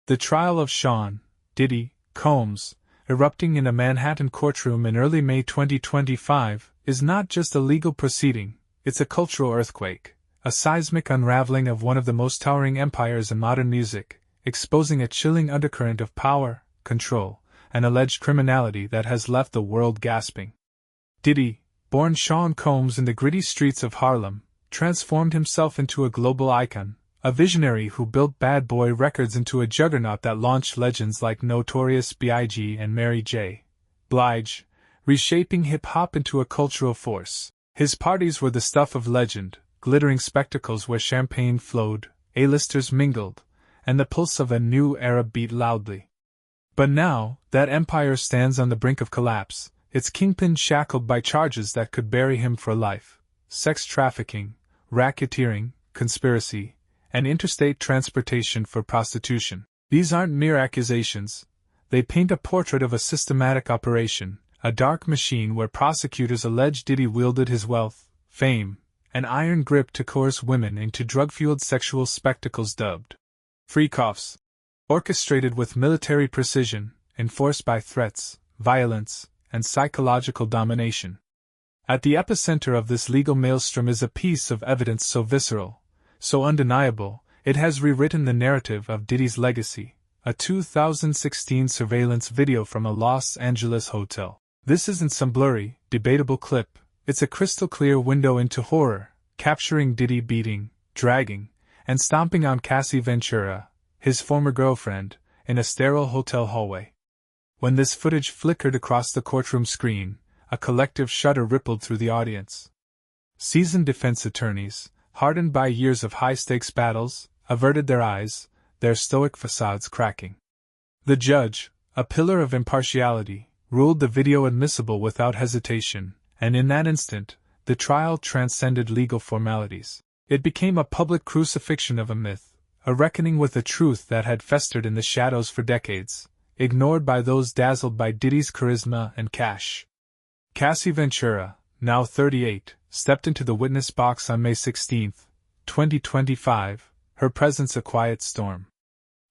The trial of Sean, Diddy, Combs, erupting in a Manhattan courtroom in early May 2025, is not just a legal proceeding, it's a cultural earthquake, a seismic unraveling of one of the most towering empires in modern music, exposing a chilling undercurrent of power, control, and alleged criminality that has left the world gasping. Diddy, born Sean Combs in the gritty streets of Harlem, transformed himself into a global icon, a visionary who built Bad Boy Records into a juggernaut that launched legends like Notorious B.I.G. and Mary J. Blige, reshaping hip-hop into a cultural force. His parties were the stuff of legend, glittering spectacles where champagne flowed, A-listers mingled, and the pulse of a new era beat loudly. But now, that empire stands on the brink of collapse, its kingpin shackled by charges that could bury him for life: sex trafficking, racketeering, conspiracy, and interstate transportation for prostitution. These aren't mere accusations. They paint a portrait of a systematic operation, a dark machine where prosecutors allege Diddy wielded his wealth, fame, and iron grip to coerce women into drug-fueled sexual spectacles dubbed Freakoffs, orchestrated with military precision, enforced by threats, violence, and psychological domination. At the epicenter of this legal maelstrom is a piece of evidence so visceral, so undeniable, it has rewritten the narrative of Diddy's legacy: a 2016 surveillance video from a Los Angeles hotel. This isn't some blurry, debatable clip, it's a crystal-clear window into horror, capturing Diddy beating, dragging, and stomping on Cassie Ventura, his former girlfriend, in a sterile hotel hallway. When this footage flickered across the courtroom screen, a collective shudder rippled through the audience. Seasoned defense attorneys, hardened by years of high-stakes battles, averted their eyes, their stoic facades cracking. The judge, a pillar of impartiality, ruled the video admissible without hesitation, and in that instant, the trial transcended legal formalities. It became a public crucifixion of a myth, a reckoning with a truth that had festered in the shadows for decades, ignored by those dazzled by Diddy's charisma and cash. Cassie Ventura, now 38, stepped into the witness box on May 16, 2025, her presence a quiet storm.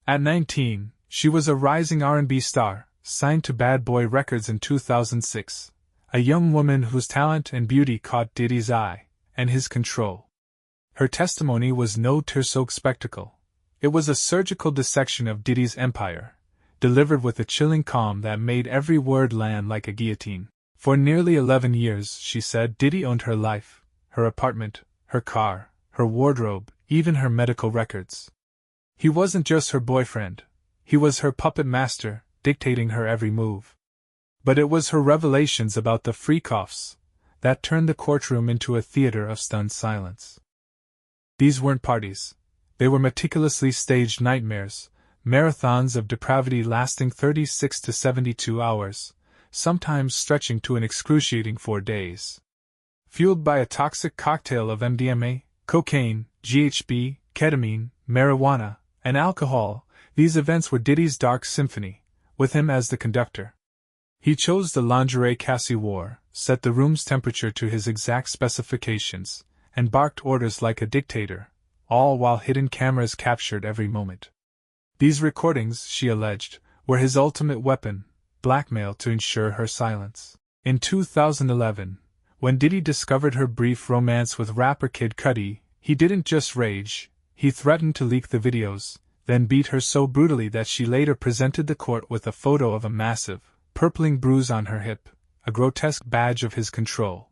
At 19, she was a rising R&B star, signed to Bad Boy Records in 2006, a young woman whose talent and beauty caught Diddy's eye, and his control. Her testimony was no tear-soaked spectacle. It was a surgical dissection of Diddy's empire, delivered with a chilling calm that made every word land like a guillotine. For nearly 11 years, she said, Diddy owned her life, her apartment, her car, her wardrobe, even her medical records. He wasn't just her boyfriend, he was her puppet master, dictating her every move. But it was her revelations about the Freakoffs that turned the courtroom into a theater of stunned silence. These weren't parties. They were meticulously staged nightmares, marathons of depravity lasting 36 to 72 hours, sometimes stretching to an excruciating 4 days. Fueled by a toxic cocktail of MDMA, cocaine, GHB, ketamine, marijuana, and alcohol, these events were Diddy's dark symphony, with him as the conductor. He chose the lingerie Cassie wore, set the room's temperature to his exact specifications, and barked orders like a dictator, all while hidden cameras captured every moment. These recordings, she alleged, were his ultimate weapon, blackmail to ensure her silence. In 2011, when Diddy discovered her brief romance with rapper Kid Cudi, he didn't just rage, he threatened to leak the videos, then beat her so brutally that she later presented the court with a photo of a massive, purpling bruise on her hip, a grotesque badge of his control.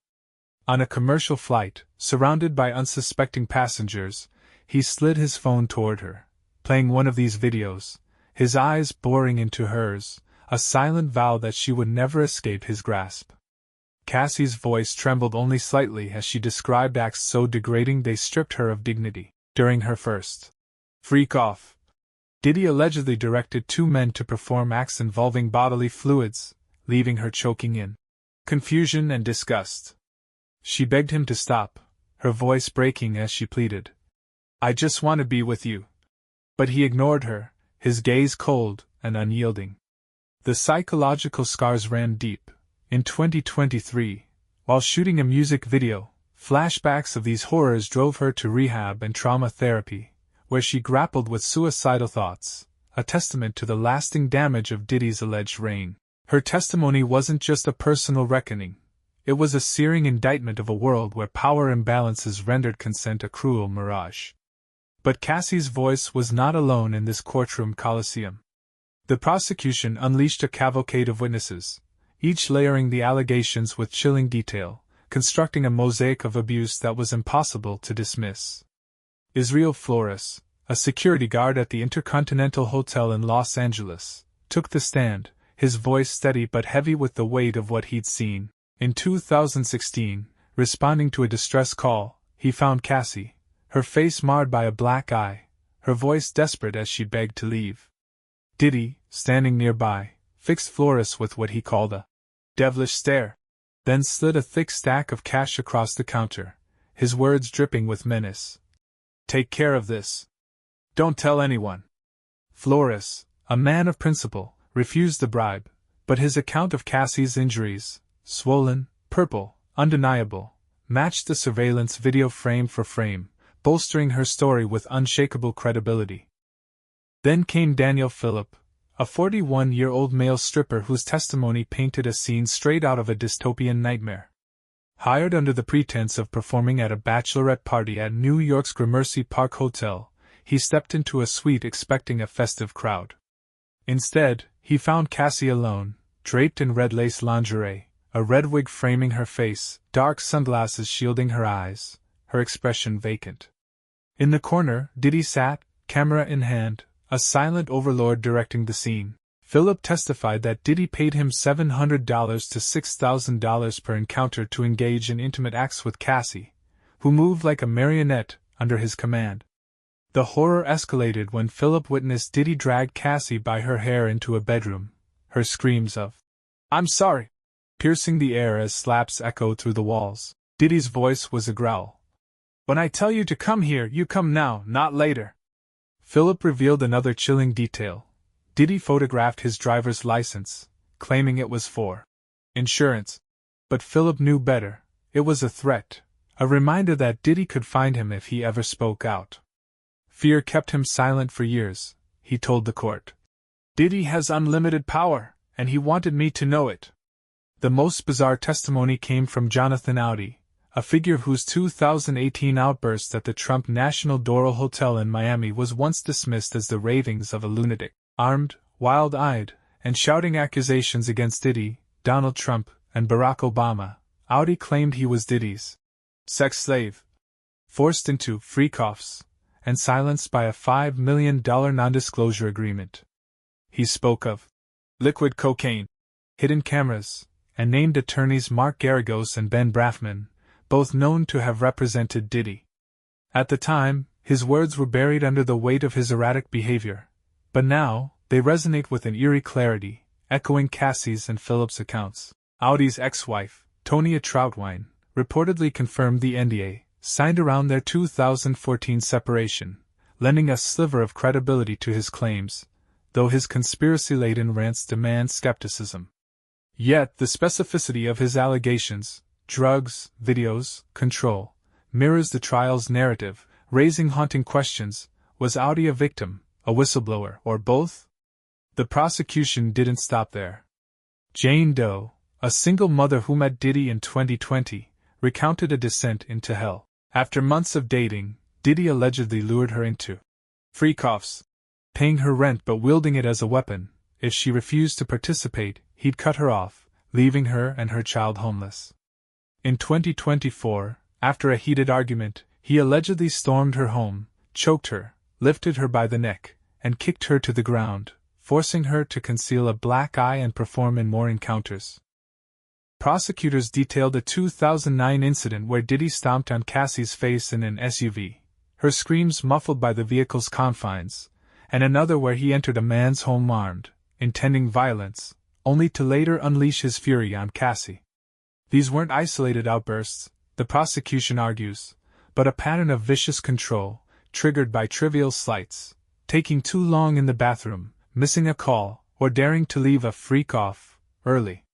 On a commercial flight, surrounded by unsuspecting passengers, he slid his phone toward her, playing one of these videos, his eyes boring into hers, a silent vow that she would never escape his grasp. Cassie's voice trembled only slightly as she described acts so degrading they stripped her of dignity. During her first freak-off, Diddy allegedly directed 2 men to perform acts involving bodily fluids, leaving her choking in confusion and disgust. She begged him to stop, her voice breaking as she pleaded, "I just want to be with you." But he ignored her, his gaze cold and unyielding. The psychological scars ran deep. In 2023, while shooting a music video, flashbacks of these horrors drove her to rehab and trauma therapy, where she grappled with suicidal thoughts, a testament to the lasting damage of Diddy's alleged reign. Her testimony wasn't just a personal reckoning. It was a searing indictment of a world where power imbalances rendered consent a cruel mirage. But Cassie's voice was not alone in this courtroom coliseum. The prosecution unleashed a cavalcade of witnesses, each layering the allegations with chilling detail, constructing a mosaic of abuse that was impossible to dismiss. Israel Flores, a security guard at the Intercontinental Hotel in Los Angeles, took the stand, his voice steady but heavy with the weight of what he'd seen. In 2016, responding to a distress call, he found Cassie, her face marred by a black eye, her voice desperate as she begged to leave. Diddy, standing nearby, fixed Flores with what he called a devilish stare, then slid a thick stack of cash across the counter, his words dripping with menace. "Take care of this. Don't tell anyone." Flores, a man of principle, refused the bribe, but his account of Cassie's injuries, swollen, purple, undeniable, matched the surveillance video frame for frame, bolstering her story with unshakable credibility. Then came Daniel Phillip, a 41-year-old male stripper whose testimony painted a scene straight out of a dystopian nightmare. Hired under the pretense of performing at a bachelorette party at New York's Gramercy Park Hotel, he stepped into a suite expecting a festive crowd. Instead, he found Cassie alone, draped in red lace lingerie, a red wig framing her face, dark sunglasses shielding her eyes, her expression vacant. In the corner, Diddy sat, camera in hand, a silent overlord directing the scene. Phillip testified that Diddy paid him $700 to $6,000 per encounter to engage in intimate acts with Cassie, who moved like a marionette under his command. The horror escalated when Phillip witnessed Diddy drag Cassie by her hair into a bedroom, her screams of, "I'm sorry," piercing the air as slaps echoed through the walls. Diddy's voice was a growl. "When I tell you to come here, you come now, not later." Phillip revealed another chilling detail. Diddy photographed his driver's license, claiming it was for insurance. But Phillip knew better. It was a threat, a reminder that Diddy could find him if he ever spoke out. Fear kept him silent for years, he told the court. "Diddy has unlimited power, and he wanted me to know it." The most bizarre testimony came from Jonathan Audi, a figure whose 2018 outburst at the Trump National Doral Hotel in Miami was once dismissed as the ravings of a lunatic. Armed, wild-eyed, and shouting accusations against Diddy, Donald Trump, and Barack Obama, Audi claimed he was Diddy's sex slave, forced into Freakoffs, and silenced by a $5 million non-disclosure agreement. He spoke of liquid cocaine, hidden cameras, and named attorneys Mark Garagos and Ben Brafman, both known to have represented Diddy. At the time, his words were buried under the weight of his erratic behavior, but now, they resonate with an eerie clarity, echoing Cassie's and Phillip's accounts. Audi's ex-wife, Tonya Troutwine, reportedly confirmed the NDA, signed around their 2014 separation, lending a sliver of credibility to his claims, though his conspiracy-laden rants demand skepticism. Yet the specificity of his allegations, drugs, videos, control, mirrors the trial's narrative, raising haunting questions. Was Audi a victim, a whistleblower, or both? The prosecution didn't stop there. Jane Doe, a single mother who met Diddy in 2020, recounted a descent into hell. After months of dating, Diddy allegedly lured her into Freakoffs, paying her rent but wielding it as a weapon. If she refused to participate, he'd cut her off, leaving her and her child homeless. In 2024, after a heated argument, he allegedly stormed her home, choked her, lifted her by the neck, and kicked her to the ground, forcing her to conceal a black eye and perform in more encounters. Prosecutors detailed a 2009 incident where Diddy stomped on Cassie's face in an SUV, her screams muffled by the vehicle's confines, and another where he entered a man's home armed, intending violence, only to later unleash his fury on Cassie. These weren't isolated outbursts, the prosecution argues, but a pattern of vicious control, triggered by trivial slights, taking too long in the bathroom, missing a call, or daring to leave a freak off early.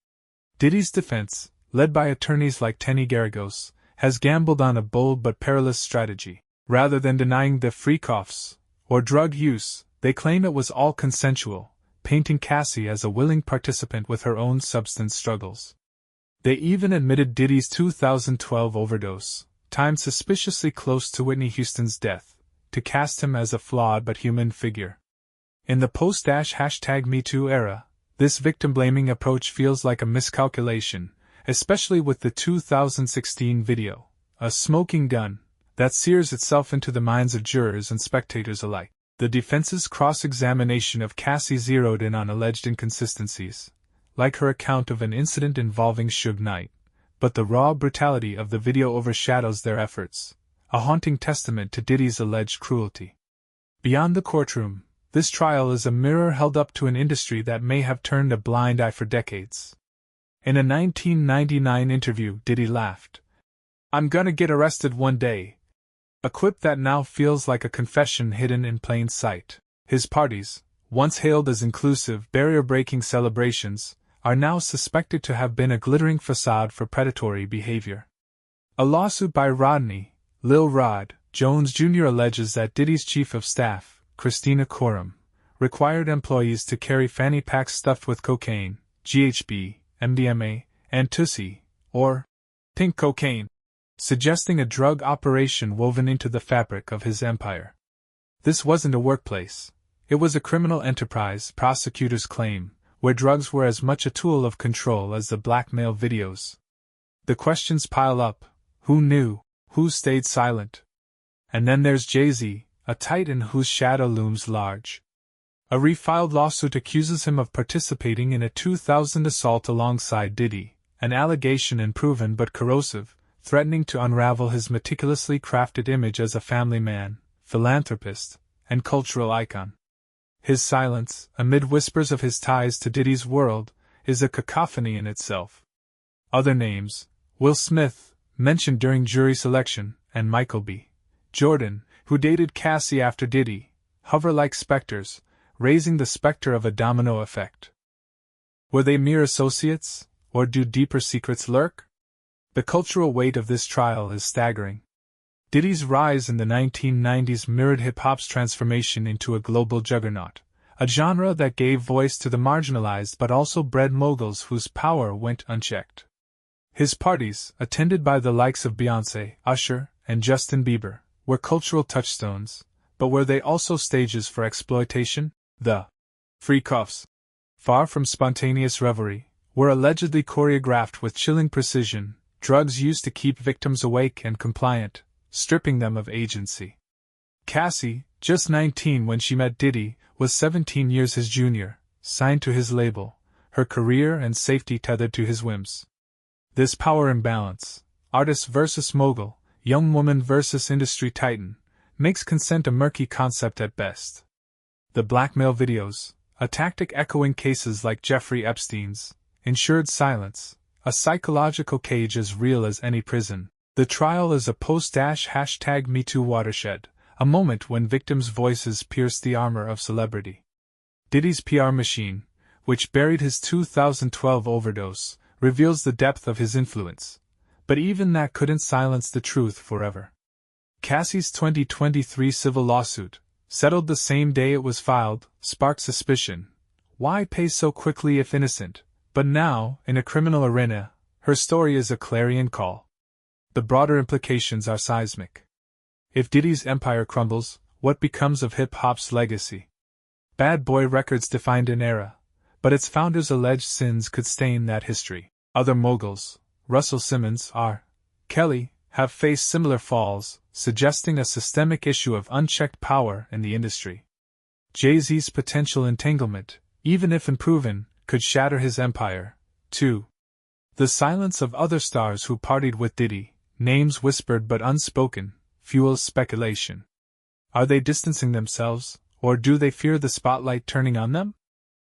Diddy's defense, led by attorneys like Tenny Garagos, has gambled on a bold but perilous strategy. Rather than denying the freak-offs, or drug use, They claim it was all consensual, painting Cassie as a willing participant with her own substance struggles. They even admitted Diddy's 2012 overdose, timed suspiciously close to Whitney Houston's death, to cast him as a flawed but human figure. In the post-#MeToo era, this victim-blaming approach feels like a miscalculation, especially with the 2016 video, a smoking gun, that sears itself into the minds of jurors and spectators alike. The defense's cross-examination of Cassie zeroed in on alleged inconsistencies, like her account of an incident involving Suge Knight, but the raw brutality of the video overshadows their efforts, a haunting testament to Diddy's alleged cruelty. Beyond the courtroom, this trial is a mirror held up to an industry that may have turned a blind eye for decades. In a 1999 interview, Diddy laughed, "I'm gonna get arrested one day," a quip that now feels like a confession hidden in plain sight. His parties, once hailed as inclusive, barrier-breaking celebrations, are now suspected to have been a glittering facade for predatory behavior. A lawsuit by Rodney, Lil Rod, Jones Jr. alleges that Diddy's chief of staff, Christina Courtroom, required employees to carry fanny packs stuffed with cocaine, GHB, MDMA, and Tussie, or pink cocaine, suggesting a drug operation woven into the fabric of his empire. This wasn't a workplace. It was a criminal enterprise, prosecutors claim, where drugs were as much a tool of control as the blackmail videos. The questions pile up: who knew? Who stayed silent? And then there's Jay-Z, a titan whose shadow looms large. A refiled lawsuit accuses him of participating in a 2000 assault alongside Diddy, an allegation unproven but corrosive, threatening to unravel his meticulously crafted image as a family man, philanthropist, and cultural icon. His silence, amid whispers of his ties to Diddy's world, is a cacophony in itself. Other names, Will Smith, mentioned during jury selection, and Michael B. Jordan, who dated Cassie after Diddy, hover like specters, raising the specter of a domino effect. Were they mere associates, or do deeper secrets lurk? The cultural weight of this trial is staggering. Diddy's rise in the 1990s mirrored hip-hop's transformation into a global juggernaut, a genre that gave voice to the marginalized but also bred moguls whose power went unchecked. His parties, attended by the likes of Beyoncé, Usher, and Justin Bieber, were cultural touchstones, but were they also stages for exploitation? The Freakoffs, far from spontaneous revelry, were allegedly choreographed with chilling precision, drugs used to keep victims awake and compliant, stripping them of agency. Cassie, just 19 when she met Diddy, was 17 years his junior, signed to his label, her career and safety tethered to his whims. This power imbalance, artist versus mogul, young woman versus industry titan, makes consent a murky concept at best. The blackmail videos, a tactic echoing cases like Jeffrey Epstein's, ensured silence, a psychological cage as real as any prison. The trial is a post-#MeToo watershed, a moment when victims' voices pierce the armor of celebrity. Diddy's PR machine, which buried his 2012 overdose, reveals the depth of his influence, but even that couldn't silence the truth forever. Cassie's 2023 civil lawsuit, settled the same day it was filed, sparked suspicion. Why pay so quickly if innocent? But now, in a criminal arena, her story is a clarion call. The broader implications are seismic. If Diddy's empire crumbles, what becomes of hip-hop's legacy? Bad Boy Records defined an era, but its founders' alleged sins could stain that history. Other moguls, Russell Simmons, R. Kelly, have faced similar falls, suggesting a systemic issue of unchecked power in the industry. Jay-Z's potential entanglement, even if unproven, could shatter his empire, too. The silence of other stars who partied with Diddy, names whispered but unspoken, fuels speculation. Are they distancing themselves, or do they fear the spotlight turning on them?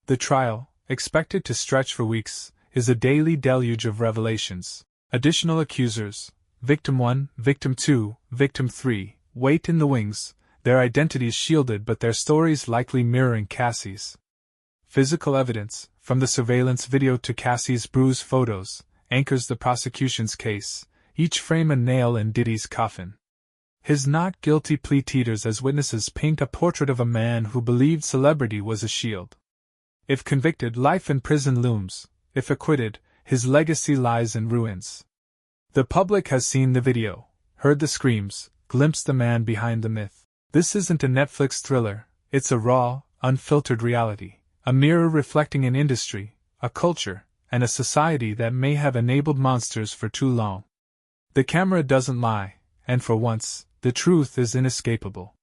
The trial, expected to stretch for weeks, is a daily deluge of revelations. Additional accusers, Victim 1, Victim 2, Victim 3, wait in the wings, their identities shielded but their stories likely mirroring Cassie's. Physical evidence, from the surveillance video to Cassie's bruised photos, anchors the prosecution's case, each frame a nail in Diddy's coffin. His not guilty plea teeters as witnesses paint a portrait of a man who believed celebrity was a shield. If convicted, life in prison looms. If acquitted, his legacy lies in ruins. The public has seen the video, heard the screams, glimpsed the man behind the myth. This isn't a Netflix thriller, it's a raw, unfiltered reality, a mirror reflecting an industry, a culture, and a society that may have enabled monsters for too long. The camera doesn't lie, and for once, the truth is inescapable.